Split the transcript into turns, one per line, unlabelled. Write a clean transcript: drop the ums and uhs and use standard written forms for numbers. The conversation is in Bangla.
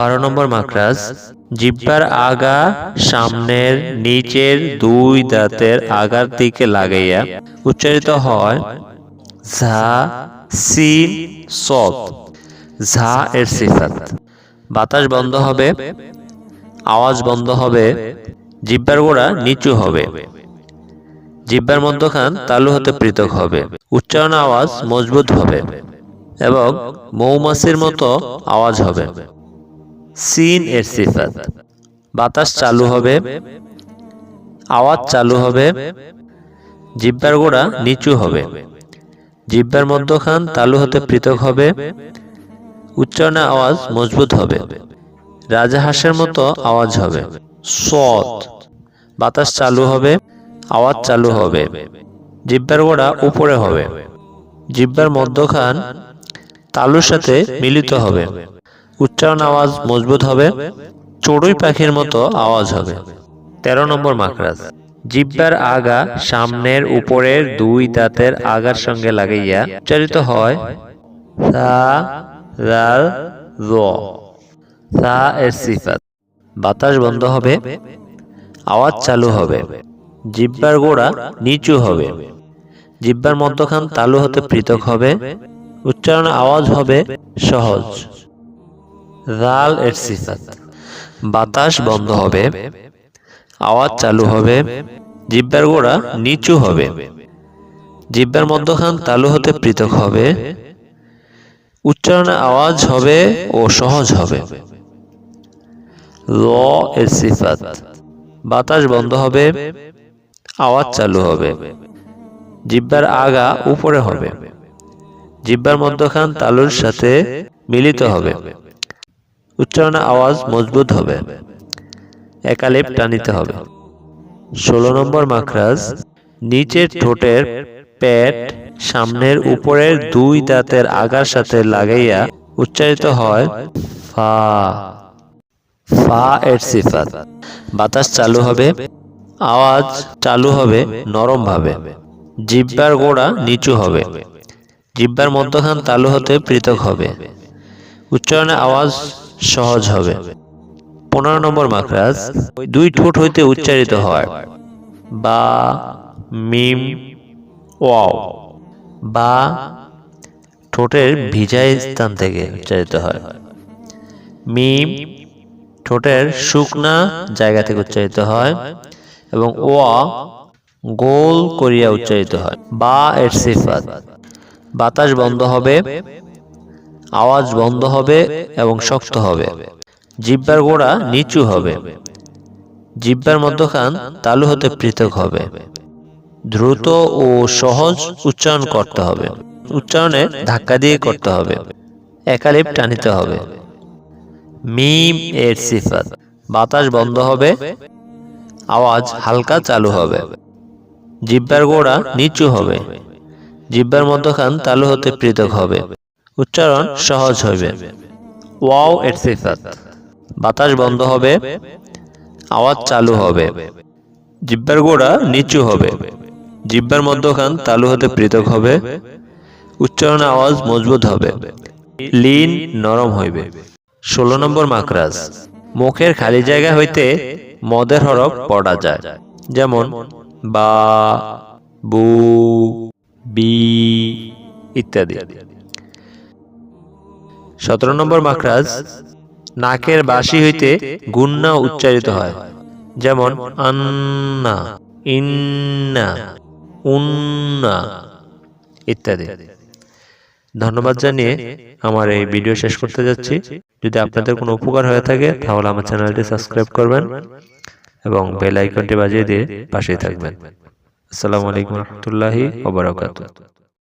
12 নম্বর মাখরাজ জিহ্বার আগা সামনের নিচের দুই দাঁতের আগার দিকে লাগাইয়া উচ্চারিত হয় ঝা সিন সদ। ঝা এর সিফাত। বাতাস বন্ধ হবে, আওয়াজ বন্ধ হবে, জিহ্বার গোড়া নিচু হবে, জিহ্বার মধ্যখান তালু হতে পৃথক হবে, উচ্চারণ আওয়াজ মজবুত হবে এবং মৌমাছির মতো আওয়াজ হবে। সিন এর সিফাত। বাতাস চালু হবে, আওয়াজ চালু হবে, জিহ্বার গোড়া নিচু হবে, জিহ্বার মধ্যখান তালু হতে পৃথক হবে, উচ্চারণে আওয়াজ মজবুত হবে, রাজাহাঁসের মতো আওয়াজ হবে। সদ। বাতাস চালু হবে, আওয়াজ চালু হবে, জিহ্বার গোড়া উপরে হবে, জিহ্বার মধ্যখান তালুর সাথে মিলিত হবে, উচ্চারণ আওয়াজ মজবুত হবে, চড়ুই পাখির মতো আওয়াজ হবে। 13 নম্বর মাখরাজ জিহ্বার আগা সামনের উপরের দুই দাঁতের আগার সঙ্গে লাগাইয়া উচ্চারিত হয় সা রাল র। সা এর সিফাত। বাতাস বন্ধ হবে, আওয়াজ চালু হবে, জিহ্বার গোড়া নিচু হবে, জিহ্বার মধ্যখান তালু হতে পৃথক হবে, উচ্চারণে আওয়াজ হবে সহজ। রাল এর সিফাত। বাতাস বন্ধ হবে, আওয়াজ চালু হবে, জিহ্বার গোড়া নিচু হবে, জিহ্বার মধ্যখান তালু হতে পৃথক হবে, উচ্চারণে আওয়াজ হবে ও সহজ হবে। র এর সিফাত। বাতাস বন্ধ হবে, আওয়াজ চালু হবে, জিহ্বার আগা উপরে হবে, জিহ্বার মধ্যখান তালুর সাথে মিলিত হবে, উচ্চারণে আওয়াজ মজবুত হবে, একালিপ টানিতে হবে। 16 নম্বর মাখরাজ নিচের ঠোঁটের পেট সামনের উপরের দুই দাঁতের আগার সাথে লাগাইয়া উচ্চারিত হয় ফা। ফা এর সিফাত। বাতাস চালু হবে, আওয়াজ চালু হবে নরম ভাবে, জিহ্বার গোড়া নিচু হবে, জিহ্বার মধ্যখান তালু হতে পৃথক হবে, উচ্চারণে আওয়াজ সহজ হবে। 15 নম্বর মাখরাজ দুই ঠোঁট হইতে উচ্চারিত হয় বা মিম ওয়াও। বা ঠোঁটের ভিজা স্থান থেকে উচ্চারিত হয়, মিম ঠোঁটের শুকনা জায়গা থেকে উচ্চারিত হয় এবং ওয়া গোল করিয়া উচ্চারিত হয়। বা এর সিফাত। বাতাস বন্ধ হবে, আওয়াজ বন্ধ হবে এবং শক্ত হবে, জিহ্বার গোড়া নিচু হবে, জিহ্বার মধ্যখান তালু হতে পৃথক হবে, দ্রুত ও সহজ উচ্চারণ করতে হবে, উচ্চারণে ধাক্কা দিয়ে করতে হবে, একালিপ টানিতে হবে। মিম এর সিফাত। বাতাস বন্ধ হবে, আওয়াজ হালকা চালু হবে, জিহ্বার গোড়া নিচু হবে, জিহ্বার মধ্যখান তালু হতে পৃথক হবে, উচ্চারণ সহজ হবে। ওয়াও এর সিফাত। বাতাস বন্ধ হবে, আওয়াজ চালু হবে, জিহ্বার গোড়া নিচু হবে, জিহ্বার মধ্যখান তালু হতে পৃথক হবে, উচ্চারণে আওয়াজ মজবুত হবে, লিন নরম হইবে। 16 নম্বর মাখরাজ মুখের খালি জায়গা হইতে মদের হরফ পড়া যায়, যেমন বা, বু, বি ইত্যাদি। 17 নম্বর মাখরাজ নাকের বাঁশি হইতে গুন্না উচ্চারিত হয়, যেমন আন্না, ইন্না, উন্না ইত্যাদি। ধন্যবাদ জানিয়ে আমার এই ভিডিও শেষ করতে যাচ্ছি। যদি আপনাদের কোনো উপকার হয়ে থাকে তাহলে আমার চ্যানেলটি সাবস্ক্রাইব করবেন এবং বেল আইকনটি বাজিয়ে দিয়ে পাশেই থাকবেন। আসসালামু আলাইকুম ওয়া রাহমাতুল্লাহি ওয়া বারাকাতুহু।